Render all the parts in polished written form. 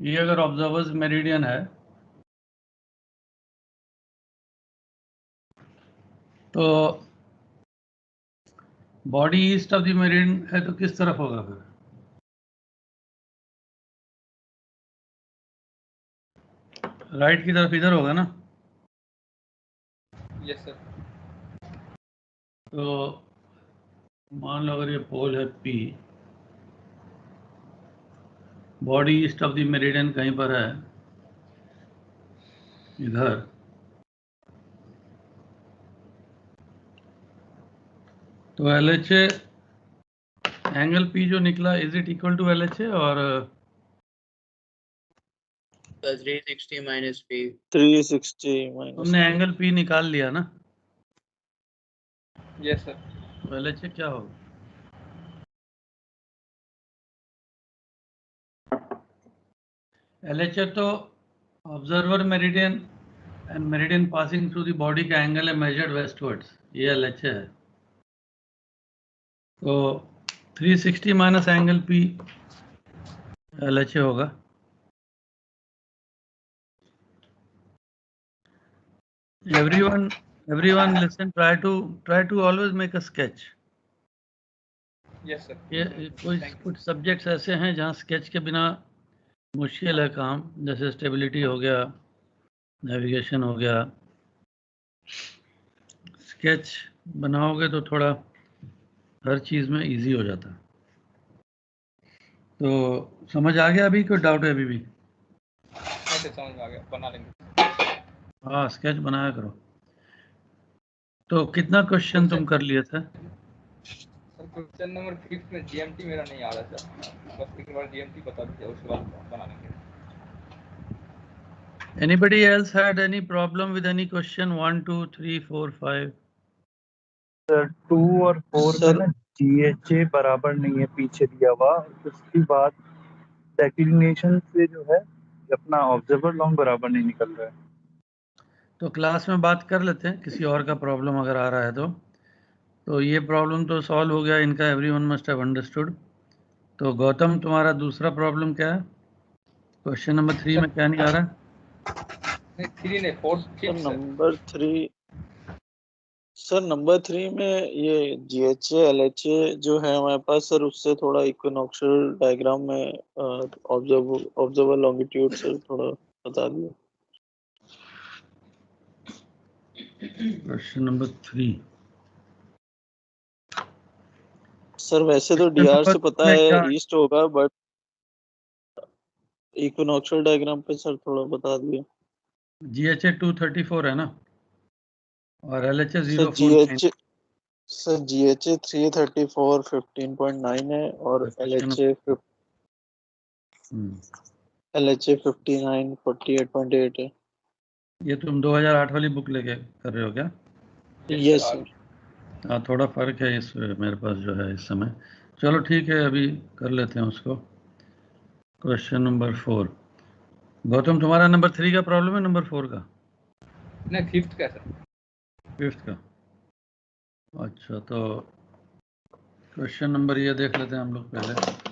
ये अगर observers meridian है तो body east of the meridian है तो किस तरफ होगा फिर? राइट की तरफ इधर होगा ना? Yes sir. तो मान लो अगर ये पोल है P, body east of the meridian कहीं पर है इधर, तो LHA एंगल P जो निकला is it equal to LHA और 360 minus P. 360 minus हमने एंगल P निकाल लिया ना? Yes sir. तो LHA क्या होगा? LHA तो observer meridian and meridian passing through the body का एंगल है मेजर्ड वेस्टवर्ड्स, ये LHA है। तो 360 माइनस एंगल P LHA होगा। Everyone listen, try to always make a sketch. Yes sir. ये कुछ सब्जेक्ट्स ऐसे हैं जहाँ स्केच के बिना मुश्किल है काम, जैसे स्टेबिलिटी हो गया, नेविगेशन हो गया। स्केच बनाओगे तो थोड़ा हर चीज़ में इजी हो जाता। तो समझ आ गया? अभी कोई डाउट है अभी भी? ऐसे समझ में आ गया, बना लेंगे। हाँ, स्केच बनाया करो। तो कितना क्वेश्चन तुम कर लिए थे? सर क्वेश्चन नंबर 5 में GMT मेरा नहीं आ रहा सर, बस एक बार GMT बता दीजिए, उसके बाद बना लेंगे। Anybody else had any problem with any question? 1, 2, 3, 4, 5? Sir 2 और 4 में ना GHA बराबर नहीं है पीछे दिया हुआ, उसके बाद डेक्लिनेशन से जो है अपना ऑब्जर्वर लॉन्ग बराबर नहीं निकल रहा है। तो क्लास में बात कर लेते हैं, किसी और का प्रॉब्लम अगर आ रहा है तो ये प्रॉब्लम तो सॉल्व हो गया इनका, एवरीवन मस्ट हैव अंडरस्टूड। तो गौतम, तुम्हारा दूसरा प्रॉब्लम क्या है? क्वेश्चन नंबर 3 में क्या नहीं आ रहा है? नहीं 3 नहीं 4 5 सर नंबर 3 में ये GHA LHA जो है हमारे पास सर, उससे थोड़ा इक्विनॉक्शियल डायग्राम में ऑब्जर्वर लॉन्गिट्यूड सर थोड़ा बता दिए। क्वेश्चन नंबर 3 सर वैसे तो DR से पता है क्या? ईस्ट होगा, बट इक्विनॉक्शियल डायग्राम पे सर थोड़ा बता दिए। GHA 234 है ना, और LHA सर 049। GHA 334 15.9 है और LHA 59 48.8 है। ये तुम 2008 वाली बुक लेके कर रहे हो क्या? Yes sir. हाँ, थोड़ा फर्क है इस मेरे पास जो है इस समय। चलो ठीक है, अभी कर लेते हैं उसको। Question number 4। गौतम, तुम्हारा नंबर 3 का प्रॉब्लम है नंबर 4 का? नहीं 5th का सर। 5th का, अच्छा। तो क्वेश्चन नंबर ये देख लेते हैं हम लोग पहले।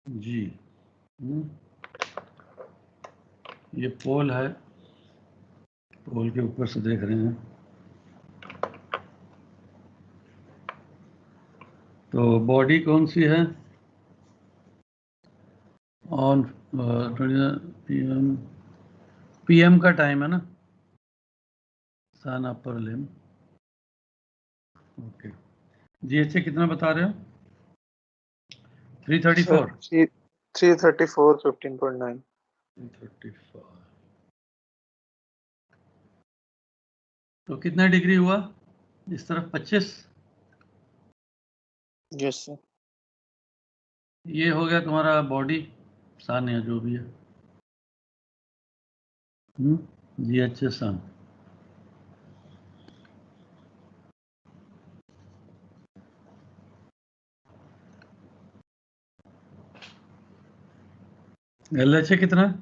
जी, ये पोल है, पोल के ऊपर से देख रहे हैं। तो बॉडी कौन सी है? ऑन PM का टाइम है ना, सन अपर लिम। ओके, GHA कितना बता रहे हो? 334। 334 15.9। 334। तो कितना डिग्री हुआ इस तरफ? 25। Yes sir. ये हो गया तुम्हारा बॉडी सन या जो भी है, GH सन। LHA कितना है?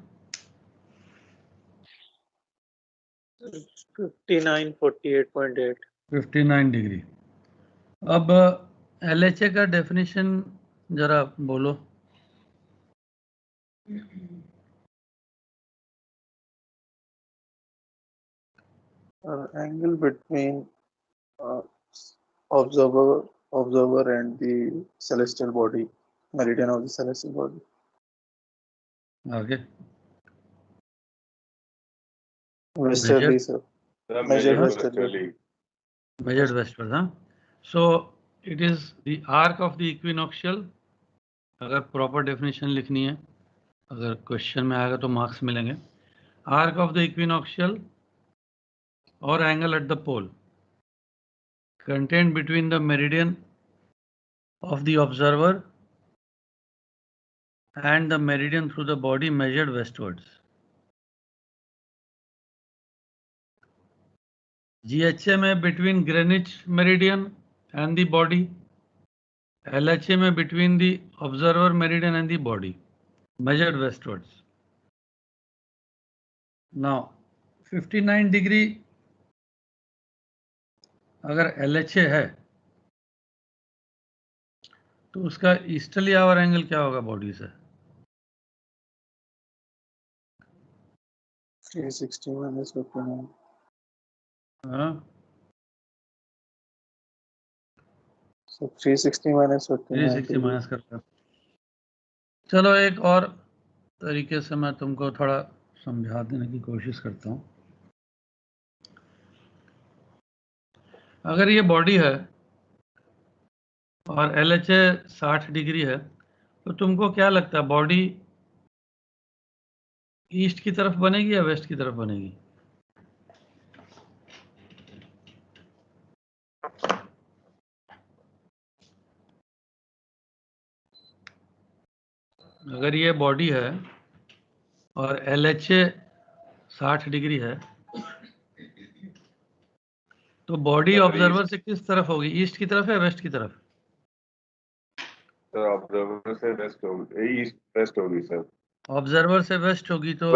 5948.8। 59 डिग्री। अब LHA का डेफिनेशन जरा बोलो। Angle between observer and the celestial body, meridian of the celestial body. आगे Westerly, sir. Measured westerly. Measured westward, हाँ. So it is the arc of the equinoctial. अगर proper definition लिखनी है, अगर क्वेश्चन में आएगा तो मार्क्स मिलेंगे। आर्क ऑफ द इक्विनॉक्शियल और angle at the pole contained between the meridian of the observer and the meridian through the body measured westwards. GHA में between Greenwich meridian and the body, LHA में between the observer meridian and the body measured westwards. Now 59 degree अगर LHA है तो उसका easterly hour angle क्या होगा body से? 360 minus 59. हाँ, So 360 minus 59. 360 माइनस करता। चलो एक और तरीके से मैं तुमको थोड़ा समझा देने की कोशिश करता हूँ। अगर ये बॉडी है और LHA 60 डिग्री है तो तुमको क्या लगता है बॉडी ईस्ट की तरफ बनेगी या वेस्ट की तरफ बनेगी? अगर ये बॉडी है और LHA 60 डिग्री है तो बॉडी ऑब्जर्वर से किस तरफ होगी, ईस्ट की तरफ या वेस्ट की तरफ? सर ऑब्जर्वर से वेस्ट होगी, ईस्ट वेस्ट होगी सर। ऑब्जर्वर से वेस्ट होगी तो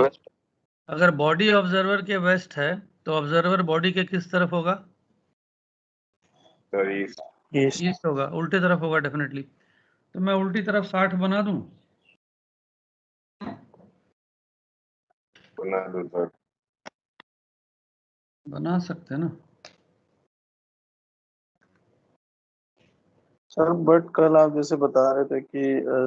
अगर बॉडी ऑब्जर्वर के वेस्ट है तो ऑब्जर्वर बॉडी के किस तरफ होगा? Sir east. ईस्ट होगा, उल्टी तरफ होगा डेफिनेटली। तो मैं उल्टी तरफ 60 बना दूं? बना दो सर। बना सकते हैं ना। सर बट कल आप जैसे बता रहे थे कि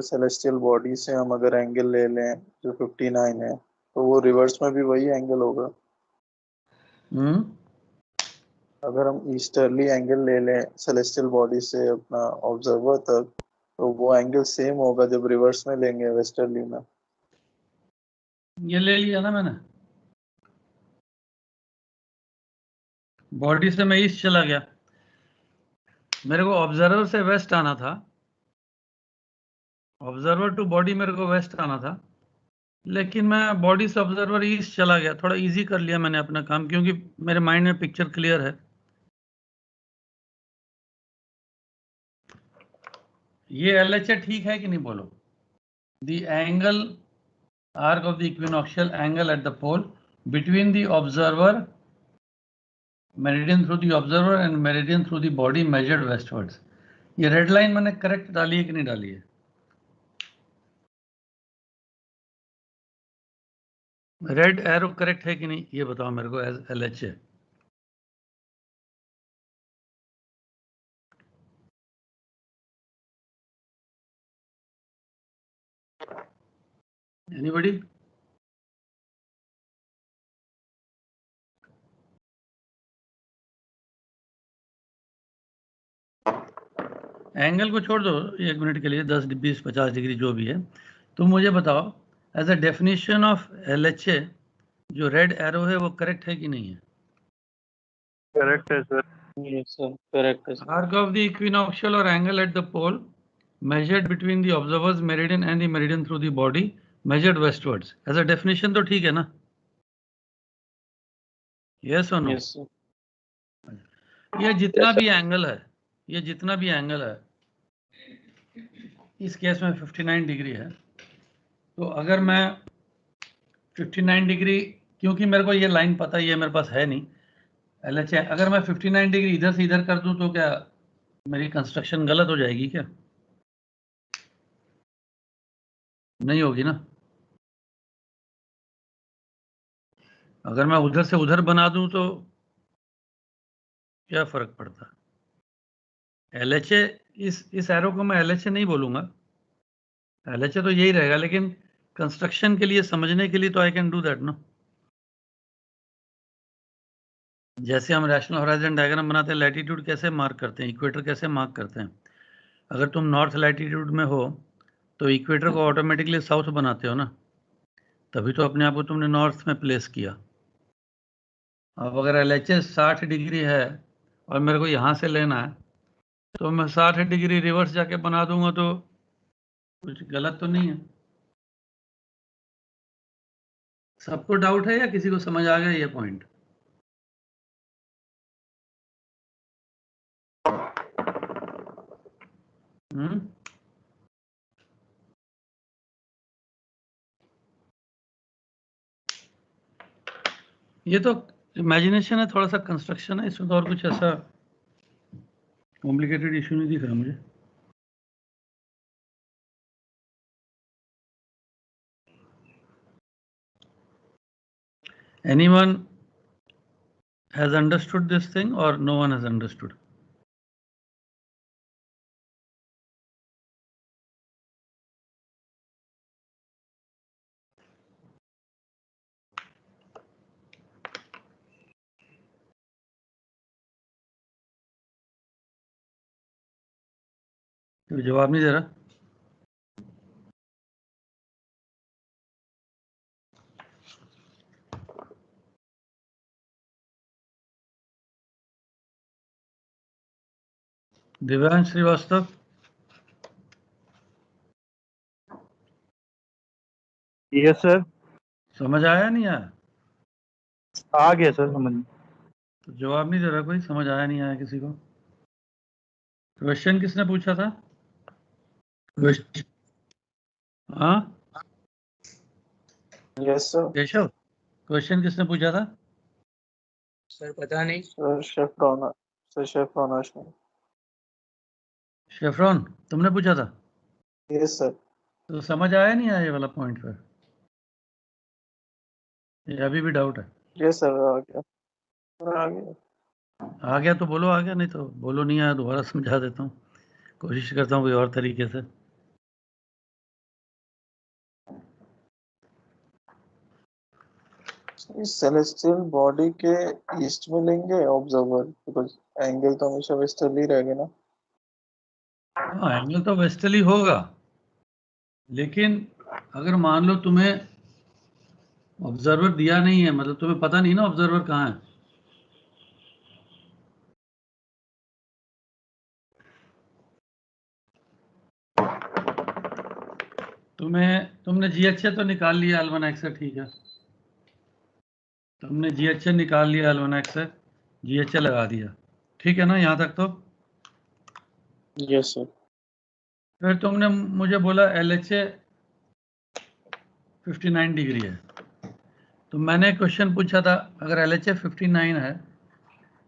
सेलेस्टियल बॉडी से हम अगर एंगल ले लें जो 59 है तो वो रिवर्स में भी वही एंगल होगा। अगर हम ईस्टर्ली एंगल ले लें सेलेस्टियल बॉडी से अपना ऑब्जर्वर तक तो वो एंगल सेम होगा जब रिवर्स में लेंगे वेस्टर्ली में। ये ले लिया ना मैंने, बॉडी से मैं ईस्ट चला गया, मेरे को ऑब्जर्वर से वेस्ट आना था, ऑब्जर्वर टू बॉडी मेरे को वेस्ट आना था, लेकिन मैं बॉडी से ऑब्जर्वर ईस्ट चला गया। थोड़ा इजी कर लिया मैंने अपना काम क्योंकि मेरे माइंड में पिक्चर क्लियर है। ये LHA ठीक है कि नहीं बोलो? The angle arc of the equinoctial angle at the pole between the observer meridian through the observer and meridian through the body measured westwards. ये रेड लाइन मैंने करेक्ट डाली है कि नहीं डाली है? रेड एरो करेक्ट है कि नहीं ये बताओ मेरे को एज LHA। एनीबॉडी? एंगल को छोड़ दो 1 मिनट के लिए, 10, 20, 50 डिग्री जो भी है। तो मुझे बताओ as a definition of LHA जो रेड एरो है वो करेक्ट है कि नहीं है? करेक्ट है सर। यस सर करेक्ट है sir. Arc of the equinoctial और angle at the pole measured between the observer's meridian and the meridian through the body measured westwards. As a definition तो ठीक है ना? Yes or no? Yes sir. ये जितना भी angle है, ये जितना भी एंगल है, इस केस में 59 डिग्री है, तो अगर मैं 59 डिग्री, क्योंकि मेरे को ये लाइन पता ही है, मेरे पास है नहीं LHA, अगर मैं 59 डिग्री इधर से इधर कर दूं तो क्या मेरी कंस्ट्रक्शन गलत हो जाएगी क्या? नहीं होगी ना। अगर मैं उधर से उधर बना दूं तो क्या फर्क पड़ता है? LHA, इस एरो को मैं LHA नहीं बोलूंगा, LHA तो यही रहेगा, लेकिन कंस्ट्रक्शन के लिए समझने के लिए तो आई कैन डू दैट ना। जैसे हम रैशनल होराइजन डायग्राम बनाते हैं, लैटिट्यूड कैसे मार्क करते हैं, इक्वेटर कैसे मार्क करते हैं। अगर तुम नॉर्थ लैटिट्यूड में हो तो इक्वेटर को ऑटोमेटिकली साउथ बनाते हो ना, तभी तो अपने आप को तुमने नॉर्थ में प्लेस किया। अब अगर LHA 60 डिग्री है और मेरे को यहाँ से लेना है, तो मैं 60 डिग्री रिवर्स जाके बना दूंगा तो कुछ गलत तो नहीं है। सबको डाउट है या किसी को समझ आ गया ये पॉइंट? ये तो इमेजिनेशन है, थोड़ा सा कंस्ट्रक्शन है, इसमें तो और कुछ ऐसा कॉम्प्लिकेटेड इशू नहीं दिख रहा मुझे। Anyone has understood this thing or no one has understood? तो जवाब नहीं दे रहा। Divyansh Shrivastava, yes sir. समझ आया नहीं आया? आ गया सर समझ में। तो जवाब नहीं दे रहा कोई, समझ आया नहीं आया किसी को? क्वेश्चन किसने पूछा था? हाँ Yes sir. केशव, क्वेश्चन किसने पूछा था? सर पता नहीं। Sir Chevron. Sir Chevron. शेफ्रॉन, तुमने पूछा था? Yes sir. तो समझ आया नहीं आया ये वाला पॉइंट पर? ये अभी भी डाउट है? Yes sir. आ गया। आ गया। आ गया तो बोलो आ गया, नहीं तो बोलो नहीं आया, दोबारा समझा देता हूँ, कोशिश करता हूँ कोई और तरीके से। इस सेलेस्टियल बॉडी के ईस्ट में लेंगे ऑब्जर्वर, बिकॉज एंगल तो हमेशा वेस्टर्ली रहेगा ना। हाँ, एंगल तो वेस्टर्ली होगा, लेकिन अगर मान लो तुम्हें ऑब्जर्वर दिया नहीं है, मतलब तुम्हें पता नहीं ना ऑब्जर्वर कहाँ है, तुमने GHA तो निकाल लिया L1X से, ठीक है, तुमने GHA निकाल लिया L1X से, GHA लगा दिया, ठीक है ना यहाँ तक तो? Yes sir. फिर तुमने मुझे बोला LHA 59 डिग्री है, तो मैंने क्वेश्चन पूछा था अगर LHA 59 है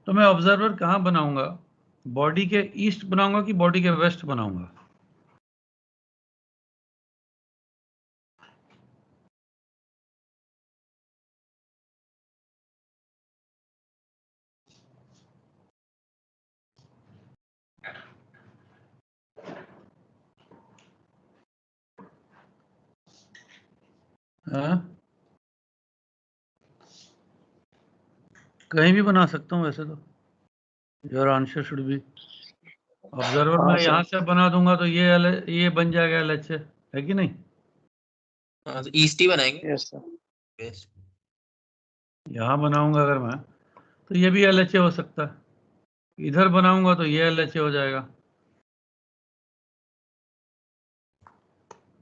तो मैं ऑब्जर्वर कहाँ बनाऊंगा? बॉडी के ईस्ट बनाऊंगा कि बॉडी के वेस्ट बनाऊंगा? हाँ, कहीं भी बना सकता हूँ वैसे तो। Your answer should be observer. हाँ, मैं सर। यहाँ से बना दूंगा तो ये बन जाएगा LHA, है कि नहीं? हाँ तो ईस्ट ही बनाएंगे। Yes sir. Yes. यहाँ बनाऊंगा अगर मैं तो ये भी LHA हो सकता है, इधर बनाऊंगा तो ये LHA हो जाएगा,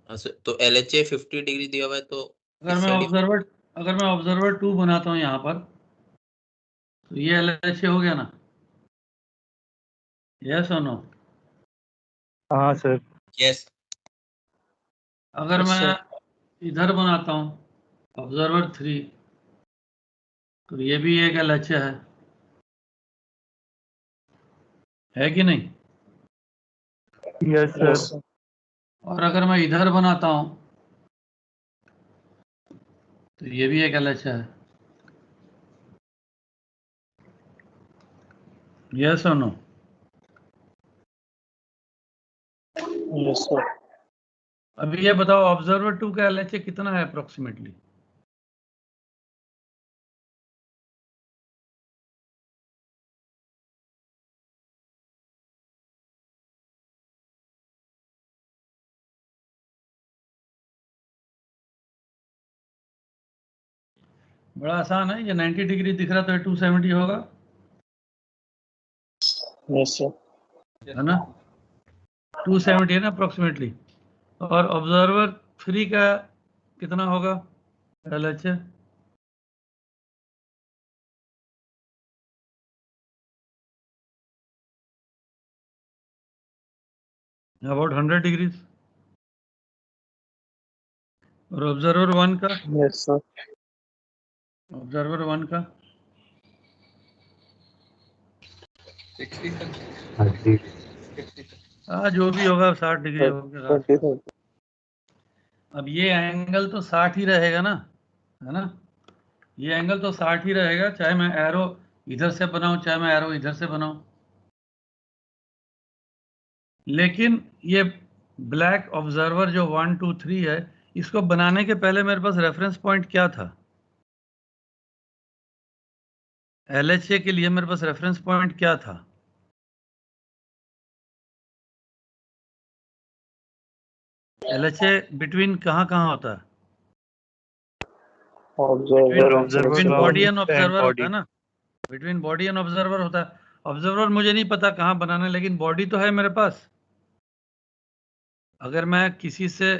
तो LHA 50 डिग्री दिया हुआ है, तो अगर मैं ऑब्जर्वर 2 बनाता हूँ यहाँ पर, तो ये LHA हो गया ना? यस और नो? हाँ सर। यस। अगर मैं इधर बनाता हूँ ऑब्जर्वर 3, तो ये भी एक LHA है कि नहीं? Yes sir. और अगर मैं इधर बनाता हूँ तो ये भी एक LHA है। यस और नो? Yes sir. अभी ये बताओ ऑब्जर्वर 2 का LHA कितना है अप्रोक्सीमेटली? बड़ा आसान है, ये 90 डिग्री दिख रहा तो ये 270 होगा। Yes sir. है ना? 270 है ना अप्रोक्सीमेटली। और ऑब्जर्वर 3 का कितना होगा LHA? About 100 degrees. और ऑब्जर्वर 1 का? Yes sir. ऑब्जर्वर 1 का 60 तक। हाँ जी। 60 तक। हाँ, जो भी होगा 60 डिग्री होगा। 20 अब ये एंगल तो 60 ही रहेगा ना, है ना? ये एंगल तो 60 ही रहेगा, चाहे मैं एरो इधर से बनाऊं चाहे मैं एरो इधर से बनाऊं। लेकिन ये ब्लैक ऑब्जर्वर जो 1 2 3 है, इसको बनाने के पहले मेरे पास रेफरेंस पॉइंट क्या था? LHA के लिए मेरे पास रेफरेंस पॉइंट क्या था? LHA बिटवीन कहाँ होता है? बिटवीन बॉडी एंड ऑब्जर्वर होता है ना? बिटवीन बॉडी एंड ऑब्जर्वर होता है। ऑब्जर्वर मुझे नहीं पता कहाँ बनाना है, लेकिन बॉडी तो है मेरे पास। अगर मैं किसी से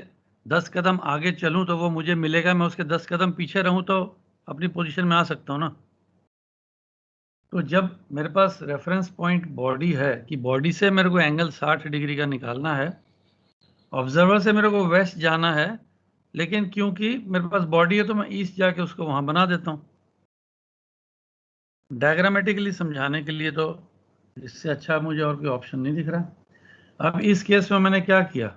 10 कदम आगे चलूं तो वो मुझे मिलेगा, मैं उसके 10 कदम पीछे रहूं तो अपनी पोजीशन में आ सकता हूं ना। तो जब मेरे पास रेफरेंस पॉइंट बॉडी है कि बॉडी से मेरे को एंगल 60 डिग्री का निकालना है, ऑब्जर्वर से मेरे को वेस्ट जाना है, लेकिन क्योंकि मेरे पास बॉडी है तो मैं ईस्ट जाके उसको वहां बना देता हूं। डायग्रामेटिकली समझाने के लिए तो इससे अच्छा मुझे और कोई ऑप्शन नहीं दिख रहा। अब इस केस में मैंने क्या किया,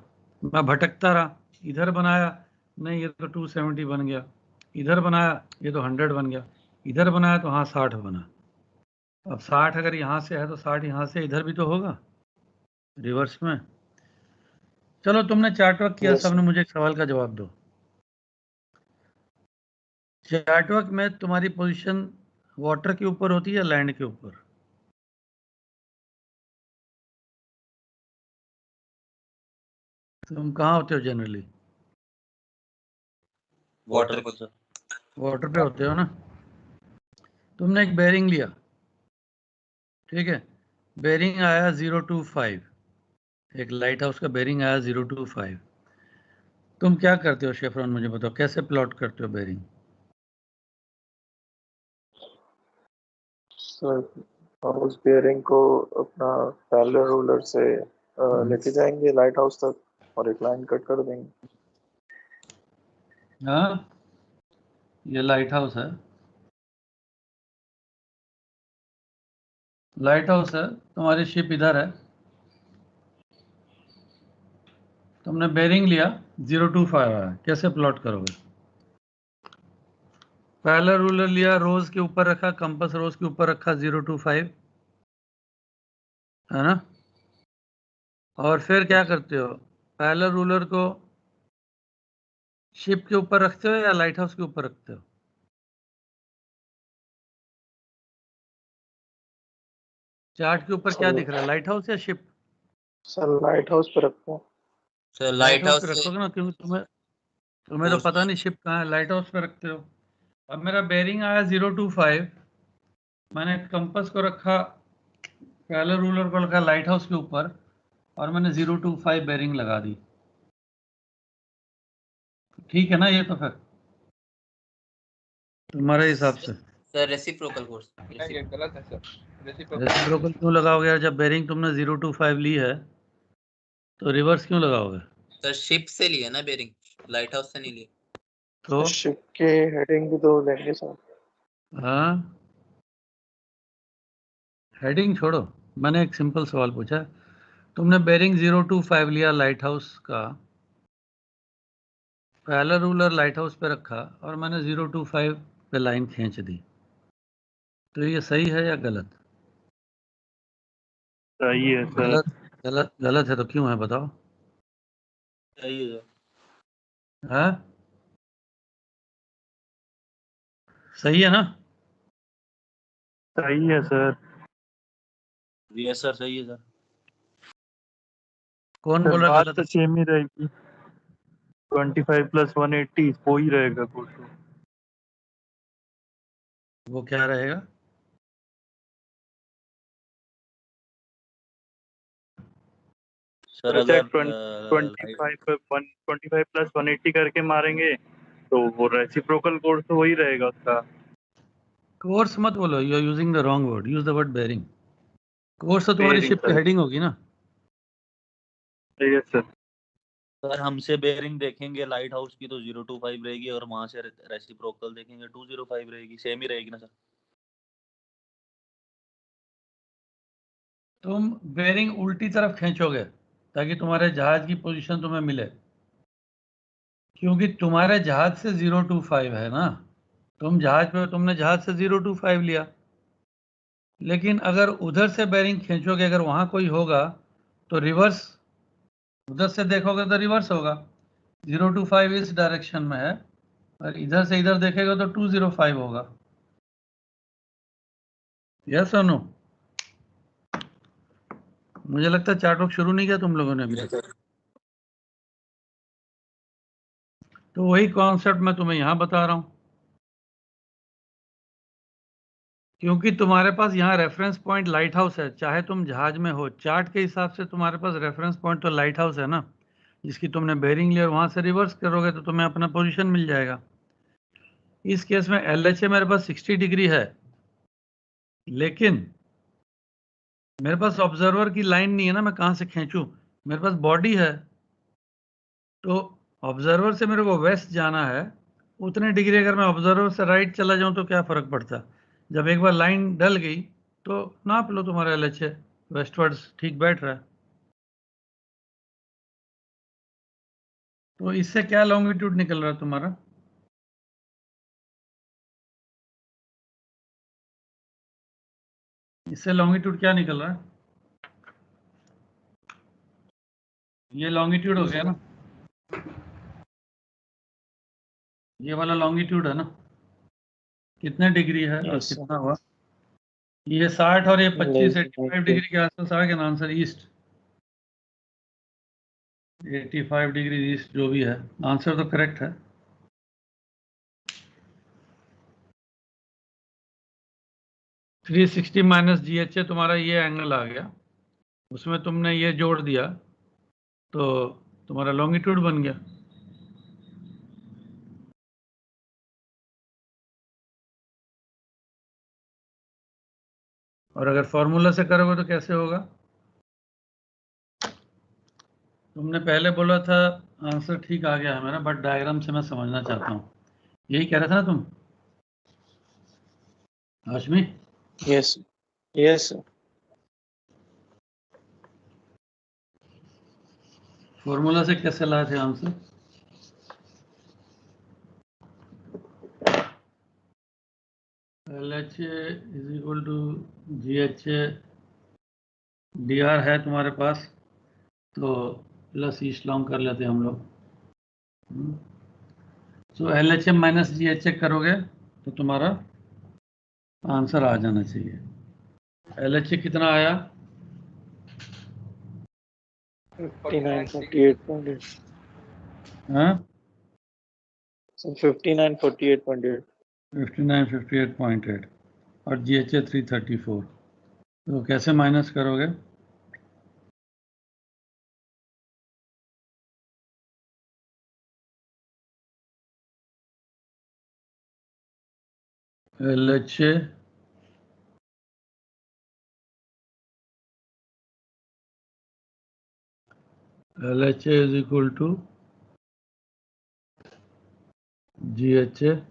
मैं भटकता रहा। इधर बनाया, नहीं ये तो 270 बन गया। इधर बनाया, ये तो 100 बन गया। इधर बनाया तो हाँ 60 बना। अब 60 अगर यहाँ से है तो 60 यहाँ से इधर भी तो होगा, रिवर्स में। चलो, तुमने चार्ट वर्क किया, सबने मुझे एक सवाल का जवाब दो। चार्ट वर्क में तुम्हारी पोजीशन वाटर के ऊपर होती है या लैंड के ऊपर? तुम कहाँ होते हो जनरली? वाटर पर। वाटर पे होते हो ना? तुमने एक बेरिंग लिया, ठीक है? बेरिंग आया 025, एक लाइट हाउस का बेरिंग आया 025। तुम क्या करते हो शेफरॉन, मुझे बताओ कैसे प्लॉट करते हो बेरिंग? सर उस बेयरिंग को अपना पैरेलल रूलर से लेके जाएंगे लाइट हाउस तक और एक लाइन कट कर देंगे। हाँ, ये लाइट हाउस है। लाइट हाउस है, तुम्हारी शिप इधर है। तुमने बेरिंग लिया 025 आया, कैसे प्लॉट करोगे? पैरेलल रूलर लिया, रोज के ऊपर रखा, कंपास रोज के ऊपर रखा 025, है ना? और फिर क्या करते हो, पैरेलल रूलर को शिप के ऊपर रखते हो या लाइट हाउस के ऊपर रखते हो? चार्ट के ऊपर क्या दिख रहा है, लाइट हाउस या शिप? सर लाइट हाउस पे रखते हैं। सर लाइट हाउस पे रखोगे ना, क्योंकि तुम्हें तो Post- पता नहीं शिप कहाँ है, लाइट हाउस पे रखते हो। अब मेरा बेरिंग आया 025, मैंने कंपास को रखा, पैरेलल रूलर को रखा लाइट हाउस के ऊपर, और मैंने 025 बेरिंग लगा दी। ठीक है ना ये तो फिर तुम्हारे हिसाब से सर रेसिप्रोकल फोर्स नहीं ये गलत है सर। रेसिप्रोकल रेसिप्रोकल क्यों लगाओगे यार? जब बेरिंग तुमने 025 ली है तो रिवर्स क्यों लगाओगे? सर शिप से लिए ना बेरिंग, लाइट हाउस से नहीं लिए। तो शिप के हेडिंग भी तो लेंगे सर। हाँ, हेडिंग छोड़ो, मैंने एक सिंपल सवाल पूछा। तुमने बेरिंग 025 लिया लाइट हाउस का, पहला रूलर लाइट हाउस पे रखा और मैंने 025 पे लाइन खींच दी, तो ये सही है या गलत? सही है सर। गलत गलत गलत है तो क्यों है बताओ? सही है सर। हाँ सही है ना? सही है सर। यस सर सही है सर। कौन सर बोला बात गलत तो है? सेम ही रहेगी, 25 + 180 वो ही रहेगा कुछ तो। वो क्या रहेगा? सर अच्छा, अगर 25 + 180 करके मारेंगे तो वो रेसिप्रोकल कोर्स तो वही रहेगा उसका। कोर्स मत बोलो, you are using the wrong word, use the word bearing. Course तो तुम्हारी बेरिंग शिप की सर। हेडिंग होगी ना। Yes sir. सर हमसे बेयरिंग देखेंगे लाइट हाउस की तो 025 रहेगी और वहां से रेसिप्रोकल देखेंगे 205 रहेगी, सेम ही रहेगी ना सर। तुम बेरिंग उल्टी तरफ खींचोगे ताकि तुम्हारे जहाज की पोजीशन तुम्हें मिले, क्योंकि तुम्हारे जहाज से 025 है ना, तुम जहाज पे, तुमने जहाज से 025 लिया, लेकिन अगर उधर से बेरिंग खींचोगे, अगर वहां कोई होगा तो रिवर्स, उधर से देखोगे तो रिवर्स होगा। 025 इस डायरेक्शन में है और इधर से इधर देखेगा तो 205 होगा। यस और नो? मुझे लगता है चार्ट वर्क शुरू नहीं किया तुम लोगों ने अभी तक। तो वही कॉन्सेप्ट मैं तुम्हें यहां बता रहा हूं, क्योंकि तुम्हारे पास यहाँ रेफरेंस पॉइंट लाइट हाउस है, चाहे तुम जहाज में हो, चार्ट के हिसाब से तुम्हारे पास रेफरेंस पॉइंट तो लाइट हाउस है ना, जिसकी तुमने बेरिंग लिया, वहां से रिवर्स करोगे तो तुम्हें अपना पोजीशन मिल जाएगा। इस केस में LHA मेरे पास 60 डिग्री है, लेकिन मेरे पास ऑब्जर्वर की लाइन नहीं है ना, मैं कहां से खींचूं? मेरे पास बॉडी है, तो ऑब्जर्वर से मेरे को वेस्ट जाना है, उतने डिग्री अगर मैं ऑब्जर्वर से राइट चला जाऊं तो क्या फर्क पड़ता? जब एक बार लाइन डल गई तो नाप लो, तुम्हारा LHA वेस्टवर्ड्स ठीक बैठ रहा है। तो इससे क्या लॉन्गिट्यूड निकल रहा है तुम्हारा? इससे लॉन्गिट्यूड क्या निकल रहा है? ये लॉन्गिट्यूड हो गया ना, ये वाला लॉन्गिट्यूड है ना, कितने डिग्री है और यस सर। कितना हुआ? ये 60 और ये 25, 85 85। डिग्री के आसपास आ गया ना आंसर, ईस्ट। 85 डिग्री ईस्ट जो भी है, आंसर तो करेक्ट है। -360 तुम्हारा ये एंगल आ गया, उसमें तुमने ये जोड़ दिया तो तुम्हारा लॉन्गिट्यूड बन गया। और अगर फॉर्मूला से करोगे तो कैसे होगा? तुमने पहले बोला था आंसर ठीक आ गया है मेरा, बट डायग्राम से मैं समझना चाहता हूँ, यही कह रहा था ना तुम Hashmi? Yes yes sir. Formula से कैसे लाए थे answer? LHA is equal to GHA, DR है तुम्हारे पास, तो प्लस ईस्ट लॉन्ग कर लेते हैं हम लोग। तो LHA - GHA करोगे तो तुम्हारा आंसर आ जाना चाहिए। LHA कितना आया? 5948.8 हाँ, सर। 5948.8। 5958.8 और GHA 334। तो कैसे माइनस करोगे? LHA is equal to GHA,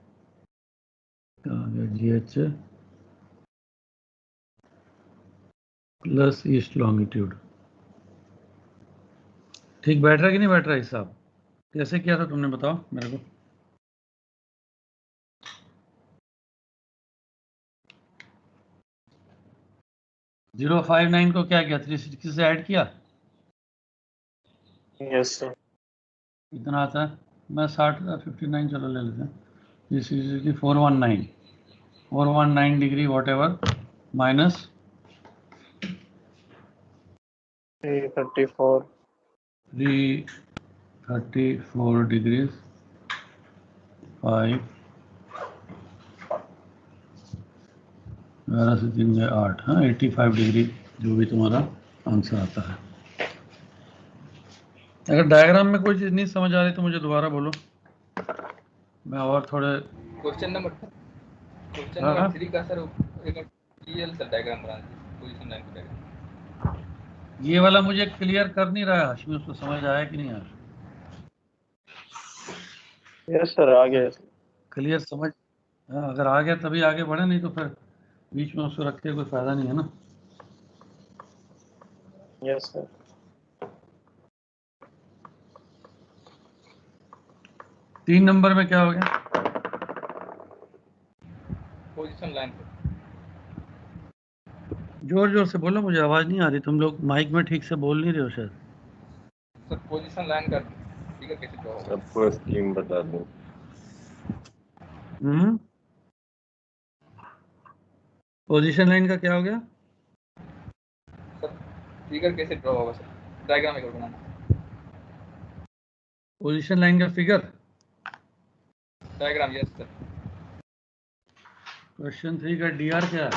GHA plus east longitude. ठीक बैठ रहा है कि नहीं बैठ रहा हिसाब? कैसे किया था तुमने, बताओ मेरे को। जीरो 59 को क्या किया, 360 से ऐड किया? Yes sir. कितना आता है? मैं 59 चलो ले लेते हैं। 360 419 degree what ever minus 334 degrees 5 11 से 3 गए 8, हाँ 85 डिग्री जो भी तुम्हारा आंसर आता है। अगर डायग्राम में कोई चीज़ नहीं समझ आ रही तो मुझे दोबारा बोलो, मैं और थोड़े। क्वेश्चन नंबर 3 का सर एक टीएल सर डायग्राम बना दीजिए, पोजीशन लाइन का डायग्राम। ये वाला मुझे क्लियर कर नहीं रहा है हाशमी, उसको समझ आया कि नहीं आया? यस सर आ गया। क्लियर समझ, हाँ, अगर आ गया तभी आगे बढ़े, नहीं तो फिर बीच में उसको रख के कोई फायदा नहीं है ना। Yes sir. तीन नंबर में क्या हो गया? पोजीशन लाइन पर जोर जोर से बोलो, मुझे आवाज नहीं आ रही, तुम लोग माइक में ठीक से बोल नहीं रहे हो शायद। सर पोजीशन लाइन का फिगर कैसे ड्रॉ होगा? सबको स्कीम बता दूं। पोजीशन लाइन का क्या हो गया? सर फिगर कैसे ड्रॉ होगा सर? डायग्राम एक बनाना। पोजीशन लाइन का figure diagram, yes sir. Question 3 का DR क्या है?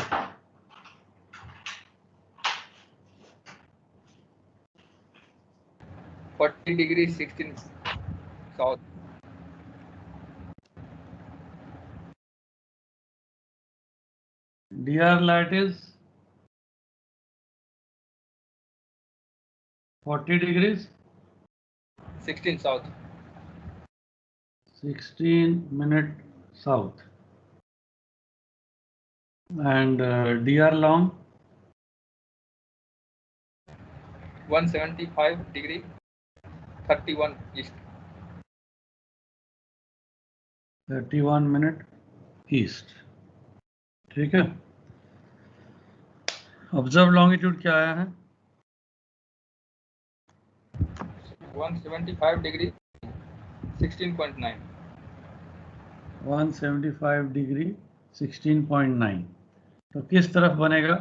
Degree 16 south. DR light is 40 degrees 16 south. 16 minute south, and DR long 175 degree 31 east. 31 minute east। ठीक है। ऑब्जर्व लॉन्गिट्यूड क्या आया है? 175 डिग्री 16.9। 175 डिग्री 16.9। तो किस तरफ बनेगा?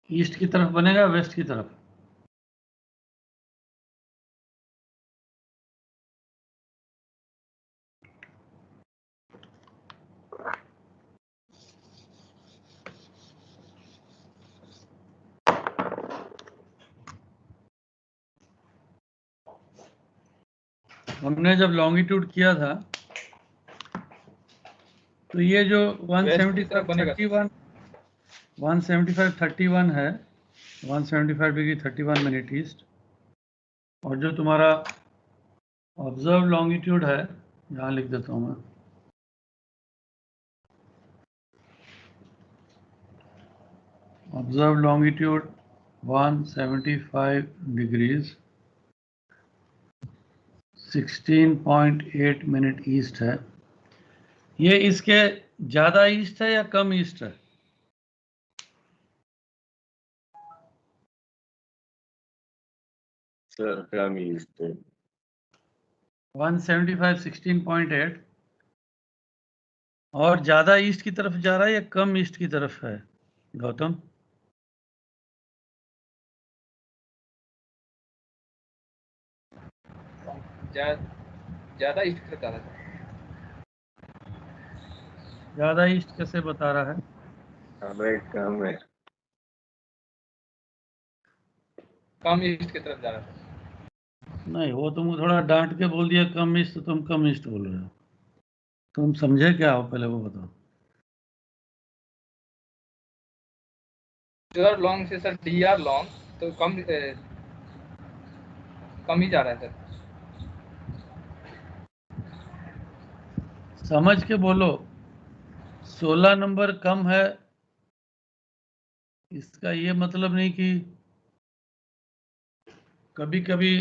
ईस्ट की तरफ बनेगा, वेस्ट की तरफ? हमने जब लॉन्गिट्यूड किया था तो ये जो 175 है, 175 डिग्री 31 मिनट ईस्ट, और जो तुम्हारा ऑब्जर्व लॉन्गिट्यूड है, यहाँ लिख देता हूँ मैं, observe longitude 175 degrees 16.8 minute east है। ये इसके ज्यादा ईस्ट है या कम ईस्ट है? सर कम ईस्ट है। 175 16.8, और ज्यादा ईस्ट की तरफ जा रहा है या कम ईस्ट की तरफ है गौतम? ज्यादा ईस्ट से जा रहा है। ज्यादा ईस्ट कैसे बता रहा है? अबे कम है। कम ईस्ट की तरफ जा रहा था। नहीं, वो तुमको थोड़ा डांट के बोल दिया कम ईस्ट, तो तुम कम ईस्ट बोल रहे हो। तुम समझे क्या हो, पहले वो बताओ। सर लॉन्ग से सर डी आर लॉन्ग, तो कम ही जा रहा है सर। समझ के बोलो। 16 नंबर कम है, इसका ये मतलब नहीं कि कभी कभी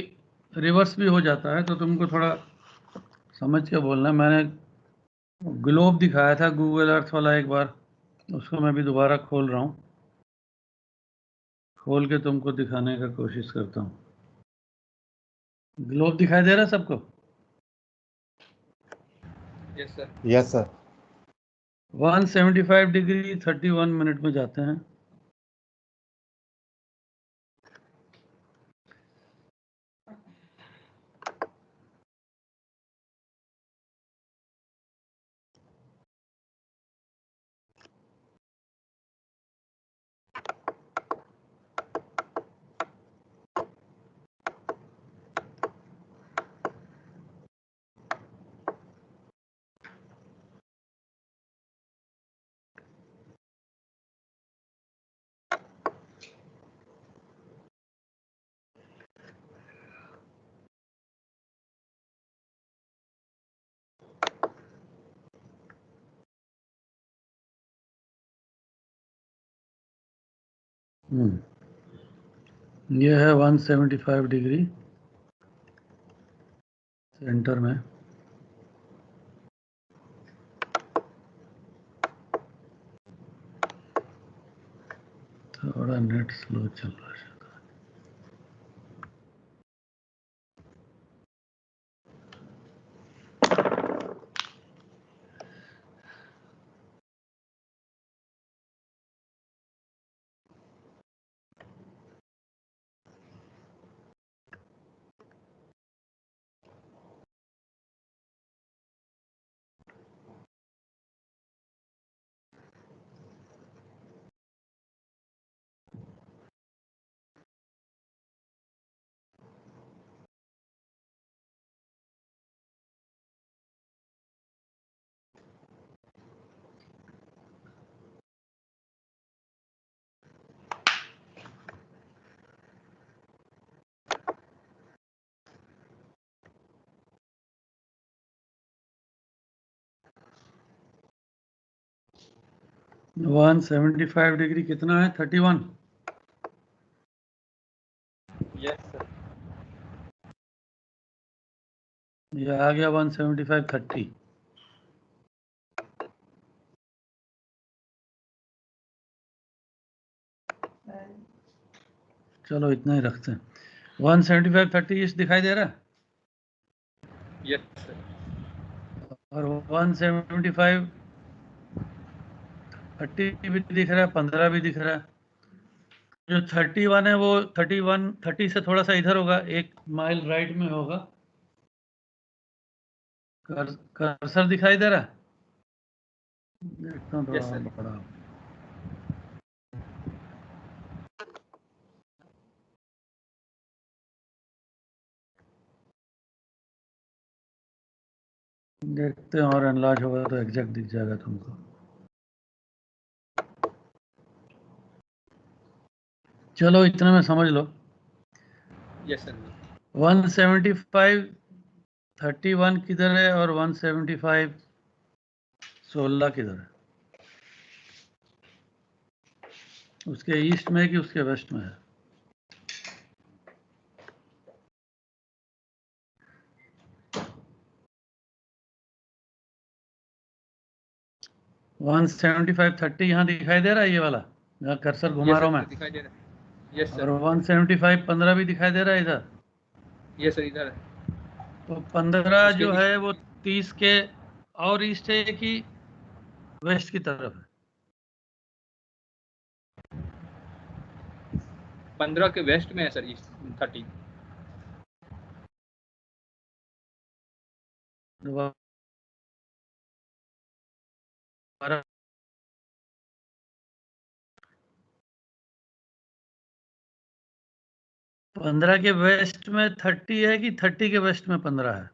रिवर्स भी हो जाता है, तो तुमको थोड़ा समझ के बोलना है। मैंने ग्लोब दिखाया था गूगल अर्थ वाला एक बार, उसको मैं भी दोबारा खोल रहा हूँ, खोल के तुमको दिखाने का कोशिश करता हूँ। ग्लोब दिखाई दे रहा है सबको? Yes sir. Yes sir. 175 degree 31 minute में जाते हैं। ये है 175 डिग्री सेंटर में। थोड़ा नेट स्लो चल रहा है। वन 175 डिग्री कितना है? 31। Yes sir. ये आ गया 175 30। चलो इतना ही रखते हैं। 175 30 इस दिखाई दे रहा है, यस सर। और 175 30 भी दिख रहा है, 15 भी दिख रहा है। जो 31 है वो 30 से थोड़ा सा इधर होगा, 1 माइल राइट में होगा। कर्सर दिखाई दे रहा है? देखता हूँ यस थोड़ा सर। बड़ा। देखते हैं, और एनलार्ज होगा तो एग्जैक्ट दिख जाएगा तुमको। चलो इतने में समझ लो। Yes sir. 175 31 किधर है और 175 16 किधर है? उसके ईस्ट में है कि उसके वेस्ट में है? वन 175 30 यहाँ दिखाई दे रहा है, ये वाला जहाँ कर्सर घुमा यस रहा हूँ सर मैं। दिखाई दे रहा है। यस और सर। 175 15 भी दिखाई दे रहा है इधर। यस सर इधर है। तो 15 उसके जो है वो 30 के और ईस्ट है कि वेस्ट की तरफ है? 15 के वेस्ट में है सर ईस्ट 30। दोबारा 15 के वेस्ट में 30 है कि 30 के वेस्ट में 15 है?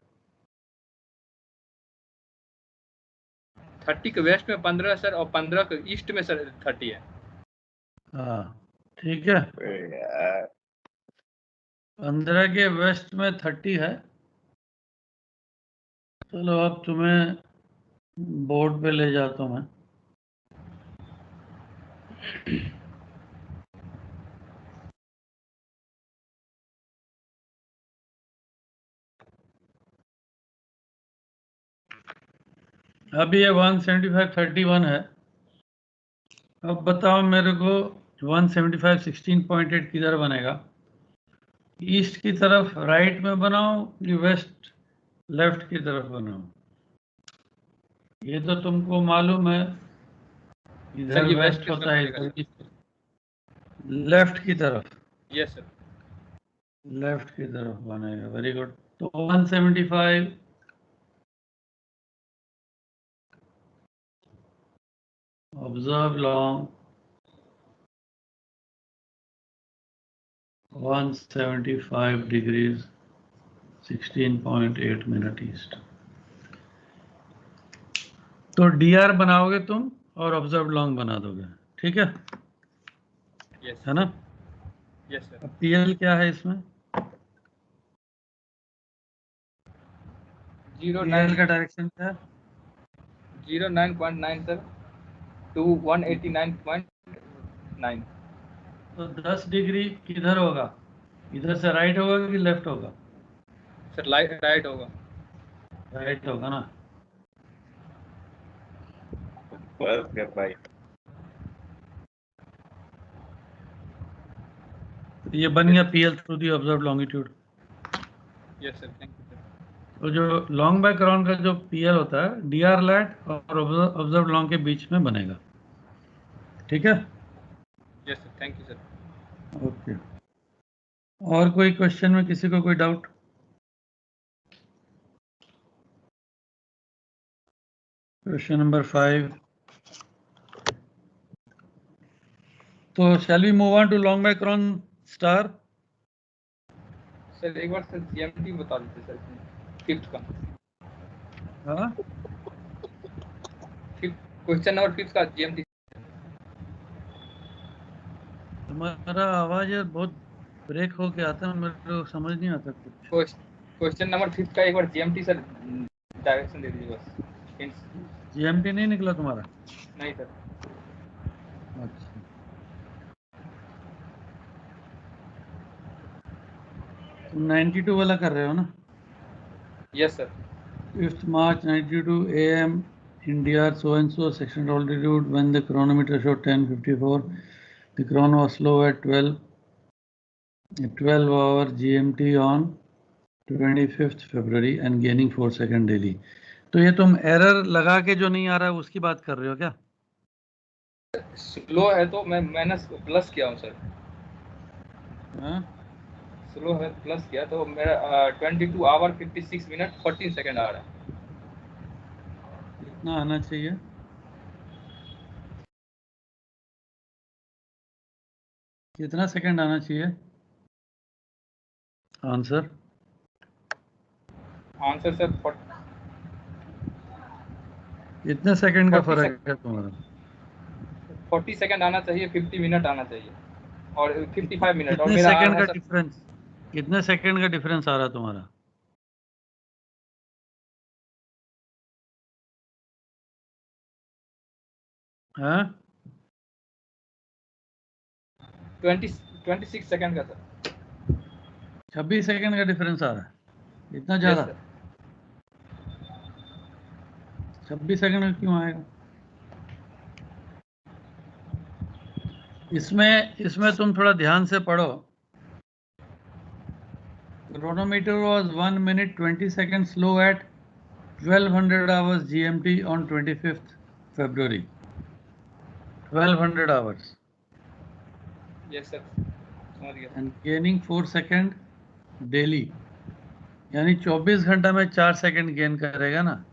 30 के वेस्ट में 15 सर, और 15 के ईस्ट में सर 30 है। हाँ ठीक है, यार 15 के वेस्ट में 30 है। चलो अब तुम्हें बोर्ड पे ले जाता हूँ मैं। अभी ये 175.31 है। अब बताओ मेरे को 175 16.8 किधर बनेगा? ईस्ट की तरफ राइट में बनाओ कि वेस्ट लेफ्ट की तरफ बनाओ? ये तो तुमको मालूम है, इधर सर ये वेस्ट की होता तरफ है, बनेगा इधर लेफ्ट की तरफ। Yes sir. लेफ्ट की तरफ बनेगा, वेरी गुड। तो 175 observe long 175 degrees 16.8 minute east. तो डीआर बनाओगे तुम और ऑब्जर्व लॉन्ग बना दोगे, ठीक है? यस है ना? Yes sir. अब पीएल क्या है इसमें? 09 का डायरेक्शन क्या है? 09.9 सर टू 189.9। तो 10 डिग्री किधर होगा? इधर से राइट होगा कि लेफ्ट होगा? सर राइट होगा। राइट होगा ना? बस कर भाई। तो ये बन गया PL through the observe longitude. Yes sir, thank you sir. तो जो लॉन्ग बैकग्राउंड का जो पीएल होता है डीआर लैट और ऑब्जर्व लॉन्ग के बीच में बनेगा, ठीक है? Yes sir, thank you sir. Okay, और कोई क्वेश्चन में किसी को कोई डाउट? Question number 5। तो shall we move on to long background star? Sir एक बार सर जीएमटी बता दीजिए सर, फिफ्थ का। हाँ, क्वेश्चन नंबर 5 का जीएमटी। तुम्हारा आवाज यार बहुत ब्रेक होके आता है, मेरे को समझ नहीं आता कुछ। क्वेश्चन नंबर 5 का एक बार जीएमटी सर डायरेक्शन दे दीजिए बस, हिंट्स। जीएमटी नहीं निकला तुम्हारा? नहीं सर। अच्छा, तुम 92 वाला कर रहे हो ना? Yes sir. 5th March 92 AM India so and so section altitude when the chronometer showed 10:54. The chrono was slow at 12 hour GMT on 25th February and gaining 4 seconds daily. तो ये तुम एरर लगा के जो नहीं आ रहा है उसकी बात कर रहे हो क्या? स्लो है तो मैं माइनस प्लस किया हूँ सर। हाँ? स्लो है प्लस किया तो मेरा 22 आवर 56 मिनट 14 सेकंड आ रहा है। कितना आना चाहिए? कितना सेकंड आना चाहिए आंसर? आंसर सर कितने सेकंड का 40 फर्क है तुम्हारा? 40 सेकंड आना चाहिए, 50 मिनट आना चाहिए और 55 मिनट, और कितने मेरा आ सेकंड रहा का है सर। डिफरेंस? कितने सेकंड का डिफरेंस आ रहा है तुम्हारा? हाँ? 26 सेकंड का सर। 26 सेकंड का डिफरेंस आ रहा है, इतना यस ज्यादा? सर। 26 सेकंड में क्यों आएगा? इसमें तुम थोड़ा ध्यान से पढ़ो। Chronometer was 1 minute 20 seconds slow at 1200 hours GMT on 25th February. 1200 hours. Yes sir, समझ गया। And gaining 4 second daily. यानी 24 घंटा में 4 सेकंड गेन करेगा ना?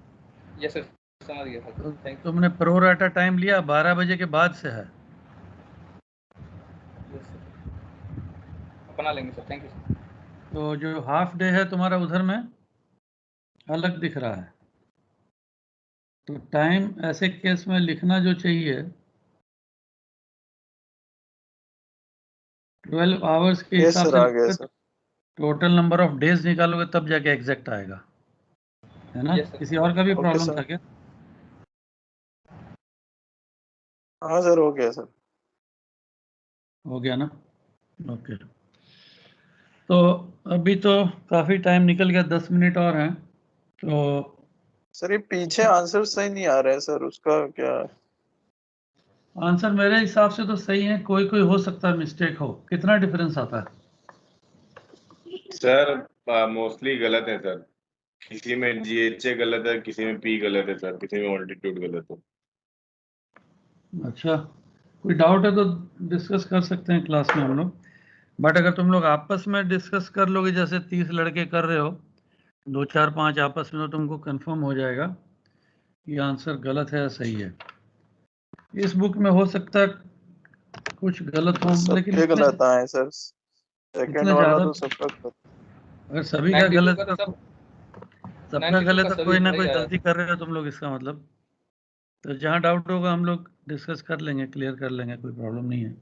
यस सर, समझ गया तो सर, थैंक तुमने प्रो राटा टाइम लिया 12 बजे के बाद से है। यू। Yes sir. बना लेंगे सर, थैंक यू सर। तो जो हाफ डे है तुम्हारा उधर में अलग दिख रहा है, तो टाइम ऐसे केस में लिखना जो चाहिए 12 आवर्स के यस हिसाब सर, आ गया से sir. Total number of days निकालोगे तब जाके एग्जैक्ट आएगा, है ना? Yes, sir. किसी और का भी ओके प्रॉब्लम सर। था क्या? हाँ सर, हो गया सर। हो गया ना? ओके। तो अभी तो काफी टाइम निकल गया, 10 मिनट और हैं। तो सर ये पीछे आंसर सही नहीं आ रहा है सर, उसका क्या? आंसर मेरे हिसाब से तो सही है, कोई कोई हो सकता है मिस्टेक हो। कितना डिफरेंस आता है? सर मोस्टली गलत है सर, किसी में GHA गलत है, किसी में P गलत है सर, किसी में ऑल्टीट्यूड गलत है। अच्छा, कोई डाउट है तो डिस्कस कर सकते हैं क्लास में हम लोग, बट अगर तुम लोग आपस में डिस्कस कर लोगे जैसे 30 लड़के कर रहे हो, 2 4 5 आपस में, तो तुमको कंफर्म हो जाएगा कि आंसर गलत है या सही है। इस बुक में हो सकता है कुछ गलत हो, लेकिन सबके गलत आए सर, सेकंड इतने वाला ज्यादा तो सबका गलत। अगर सभी का 92 गलत का है तो तो सब सबका 92 गलत का है, सभी कोई ना सही कोई आया गलती है। कर रहे हो तुम लोग, इसका मतलब। तो जहाँ डाउट होगा हम लोग डिस्कस कर लेंगे, क्लियर कर लेंगे, कोई प्रॉब्लम नहीं है,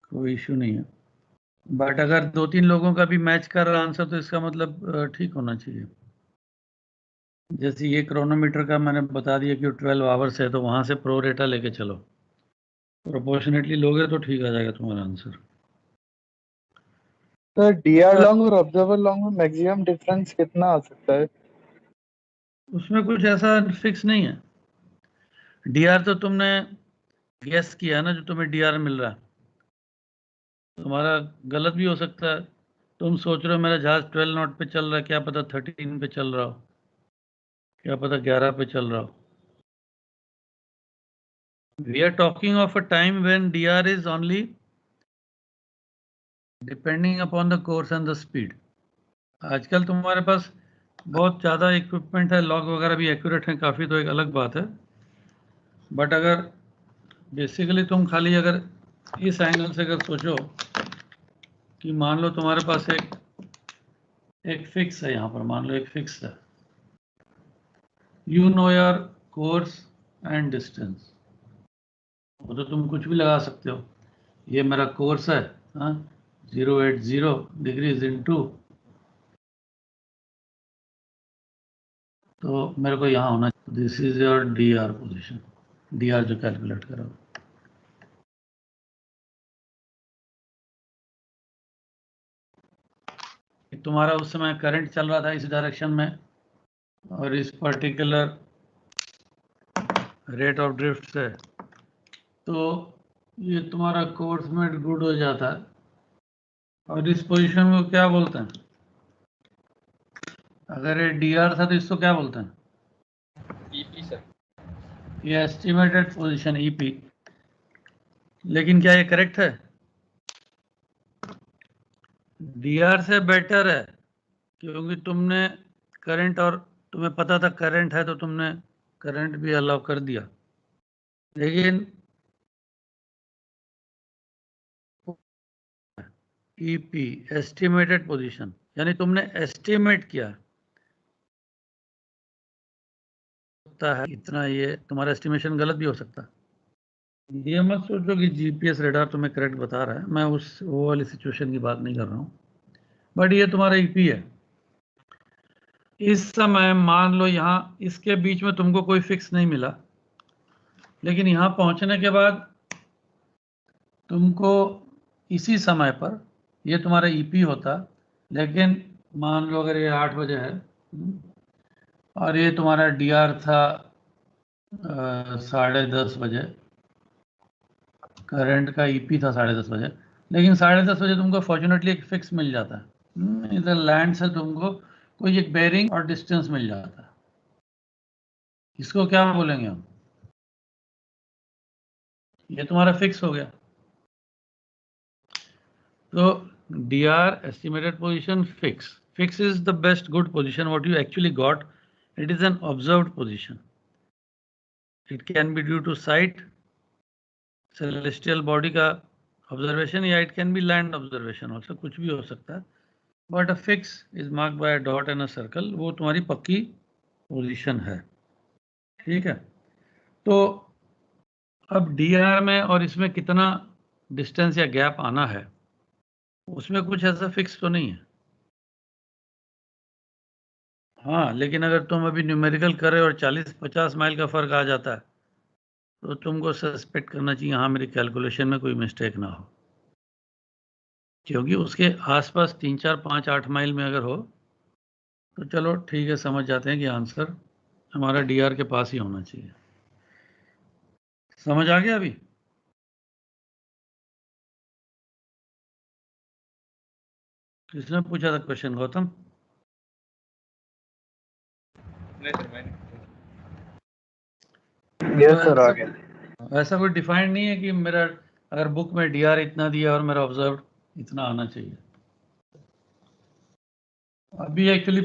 कोई इश्यू नहीं है। बट अगर 2 3 लोगों का भी मैच कर रहा आंसर तो इसका मतलब ठीक होना चाहिए। जैसे ये क्रोनोमीटर का मैंने बता दिया कि 12 आवर्स है, तो वहां से प्रो रेटा लेके चलो, प्रोपोर्शनेटली लोगे तो ठीक आ जाएगा तुम्हारा आंसर। सर डीआर लॉन्ग और ऑब्जर्वर लॉन्ग में मैक्सिमम डिफरेंस कितना आ सकता है? उसमें कुछ ऐसा फिक्स नहीं है। डीआर तो तुमने गेस किया ना, जो तुम्हें डीआर मिल रहा है तुम्हारा गलत भी हो सकता है। तुम सोच रहे हो मेरा जहाज 12 नॉट पे चल रहा है, क्या पता 13 पे चल रहा हो, क्या पता 11 पे चल रहा हो। We are talking of a time when DR is only depending upon the course and the speed. आजकल तुम्हारे पास बहुत ज़्यादा इक्विपमेंट है, लॉग वगैरह भी एक्यूरेट है काफ़ी, तो एक अलग बात है। बट अगर बेसिकली तुम खाली अगर इस एंगल से अगर सोचो कि मान लो तुम्हारे पास एक फिक्स है, यहाँ पर मान लो एक फिक्स है, you know your course and distance, वो तो तुम कुछ भी लगा सकते हो। ये मेरा कोर्स है, हाँ, 080 डिग्रीज इनटू, तो मेरे को यहाँ होना, this is your D R position, D R जो कैलकुलेट करो। तुम्हारा उस समय करंट चल रहा था इस डायरेक्शन में और इस पर्टिकुलर रेट ऑफ ड्रिफ्ट से, तो ये तुम्हारा कोर्स में गुड हो जाता है। और इस पोजीशन को क्या बोलते हैं? अगर ये डी आर था तो इसको क्या बोलते हैं? EP sir. ये एस्टिमेटेड पोजीशन ईपी। लेकिन क्या ये करेक्ट है? डीआर से बेटर है, क्योंकि तुमने करंट, और तुम्हें पता था करंट है तो तुमने करंट भी अलाउ कर दिया। लेकिन ईपी एस्टिमेटेड पोजीशन, यानी तुमने एस्टिमेट किया है इतना, ये तुम्हारा एस्टिमेशन गलत भी हो सकता है। ये मत सोचो कि जीपीएस रेडार तुम्हें करेक्ट बता रहा है, मैं वो वाली सिचुएशन की बात नहीं कर रहा हूँ। बट ये तुम्हारा ईपी है। इस समय मान लो यहाँ इसके बीच में तुमको कोई फिक्स नहीं मिला, लेकिन यहाँ पहुँचने के बाद तुमको इसी समय पर ये तुम्हारा ईपी होता, लेकिन मान लो अगर ये 8 बजे है और ये तुम्हारा डीआर था 10:30 बजे, करंट का ईपी था 10:30 बजे, लेकिन 10:30 बजे तुमको फॉर्चुनेटली एक फिक्स मिल जाता है, इधर लैंड से तुमको कोई एक बेरिंग और डिस्टेंस मिल जाता है। इसको क्या बोलेंगे हम? ये तुम्हारा फिक्स हो गया। तो DR estimated position fix. Fix is the best good position what you actually got. It is an observed position. It can be due to sight, celestial body का ऑब्जर्वेशन या it can be land observation also, कुछ भी हो सकता है, but a fix is marked by a dot and a circle, वो तुम्हारी पक्की पोजीशन है। ठीक है, तो अब डीआर में और इसमें कितना डिस्टेंस या गैप आना है, उसमें कुछ ऐसा फिक्स तो नहीं है। हाँ, लेकिन अगर तुम अभी न्यूमेरिकल करे और 40-50 माइल का फर्क आ जाता है तो तुमको सस्पेक्ट करना चाहिए हाँ मेरी कैलकुलेशन में कोई मिस्टेक ना हो, क्योंकि उसके आसपास 3, 4, 5, 8 माइल में अगर हो तो चलो ठीक है, समझ जाते हैं कि आंसर हमारा डीआर के पास ही होना चाहिए। समझ आ गया अभी? किसने पूछा था क्वेश्चन? गौतम? नहीं सर, मैंने यस सर, आ गया। ऐसा कोई डिफाइंड नहीं है कि मेरा अगर बुक में डीआर इतना दिया और मेरा ऑब्जर्व इतना आना चाहिए। अभी एक्चुअली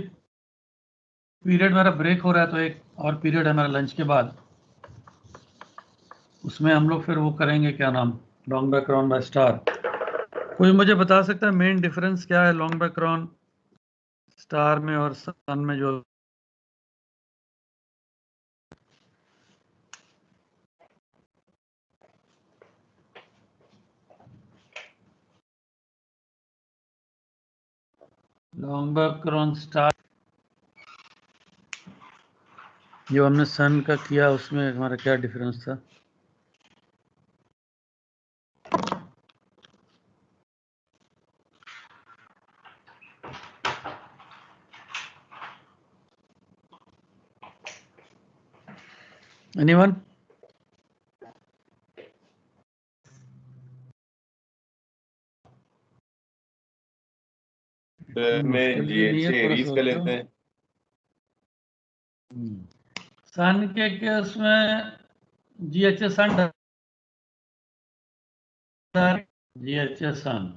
पीरियड मेरा ब्रेक हो रहा है, तो एक और पीरियड है मेरा लंच के बाद, उसमें हम लोग फिर वो करेंगे, क्या नाम, लॉन्ग बैकग्राउंड बाय स्टार। कोई मुझे बता सकता है मेन डिफरेंस क्या है लॉन्ग बैकग्राउंड स्टार में और सन में? जो लॉन्ग बैकग्राउंड स्टार जो हमने सन का किया, उसमें हमारा क्या डिफरेंस था? एनीवन? में जीएचए एरीज का लेते हैं। सन के केस में जीएचए सन, जीएचए सन।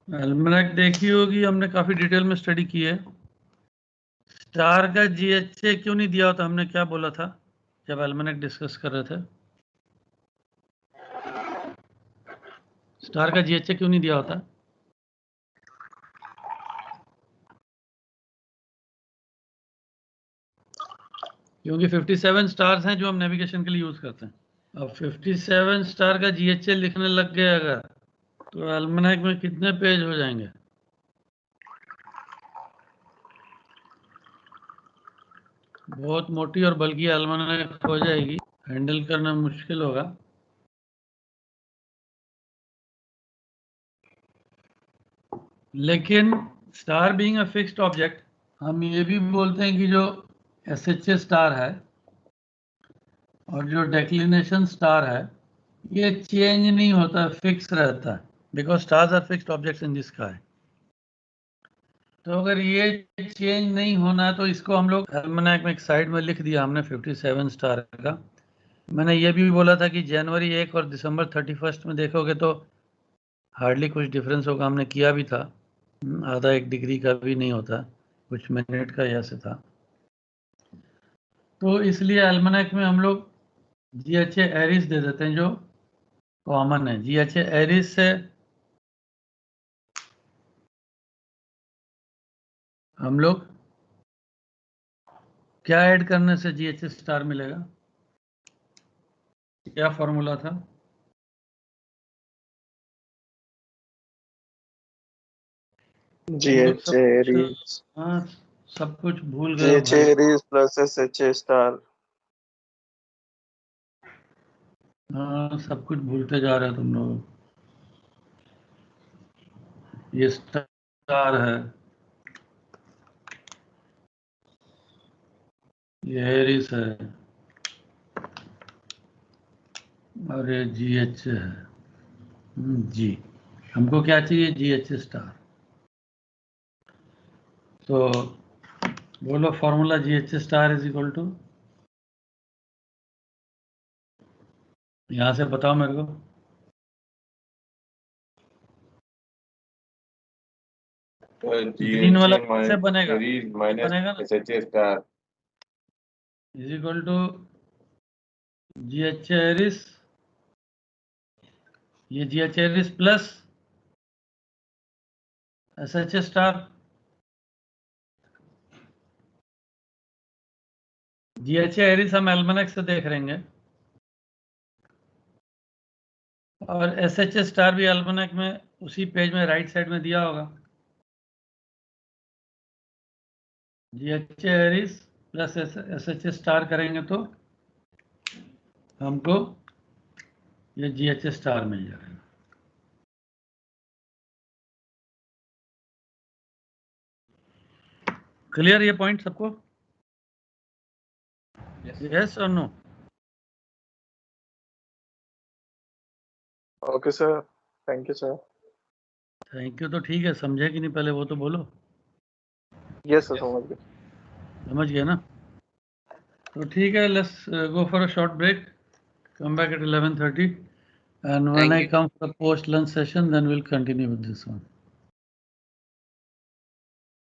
एल्मेनाक देखी होगी, हमने काफी डिटेल में स्टडी की है। स्टार का जीएचए क्यों नहीं दिया होता? हमने क्या बोला था जब एल्मेनाक डिस्कस कर रहे थे? स्टार का जीएचए क्यों नहीं दिया होता? क्योंकि 57 स्टार्स हैं जो हम नेविगेशन के लिए यूज करते हैं। अब 57 स्टार का जीएचए लिखने लग गए अगर, तो एल्मेनाक में कितने पेज हो जाएंगे? बहुत मोटी और बल्कि एल्मेनाक हो जाएगी, हैंडल करना मुश्किल होगा। लेकिन star being a fixed object, हम ये भी बोलते हैं कि जो एसएचए स्टार है और जो डेक्लिनेशन स्टार है, ये चेंज नहीं होता, फिक्स रहता है, because stars are fixed objects in the sky. तो अगर ये चेंज नहीं होना है तो इसको हम लोग एल्मेनाक में एक साइड में लिख दिया हमने 57 स्टार का। मैंने ये भी बोला था कि जनवरी 1 और दिसंबर 31 में देखोगे तो हार्डली कुछ डिफरेंस होगा, हमने किया भी था, आधा 1 डिग्री का भी नहीं होता, कुछ मिनट का ऐसे था। तो इसलिए एल्मेनाक में हम लोग जीएचए एरिस दे देते हैं जो कॉमन है। जीएचए एरिस से हम लोग क्या ऐड करने से जीएचए स्टार मिलेगा? क्या फॉर्मूला था? जीएचए एरीज, हाँ, सब कुछ भूल गए हो जीएचए भाई। Aries plus SHA star. हाँ, सब कुछ भूलते जा रहे हो तुम लोग। ये स्टार है, ये एरिस है और ये जीएच है। जी, हमको क्या चाहिए? GH star. तो बोलो formula GH star is equal to, यहां से बताओ मेरे को। ग्रीन वाला कैसे बनेगा? एरीज माइनस बनेगा ना, SHA star is equal to GH Aries ये GH Aries plus SH star, GH Aries हम एल्मेनेक से देख रहेंगे और SH स्टार भी एल्मेनेक में उसी पेज में राइट साइड में दिया होगा। GH Aries plus SH star करेंगे तो हमको ये GH स्टार मिल जाएगा। क्लियर ये पॉइंट सबको? यस और no? Okay sir, thank you sir. Thank you तो ठीक है, समझे कि नहीं पहले वो तो बोलो। यस सर, समझ गए। समझ गए ना? तो ठीक है, let's go for a short break, come back at 11:30 and when Thank I you. come for the post lunch session then we'll continue with this one.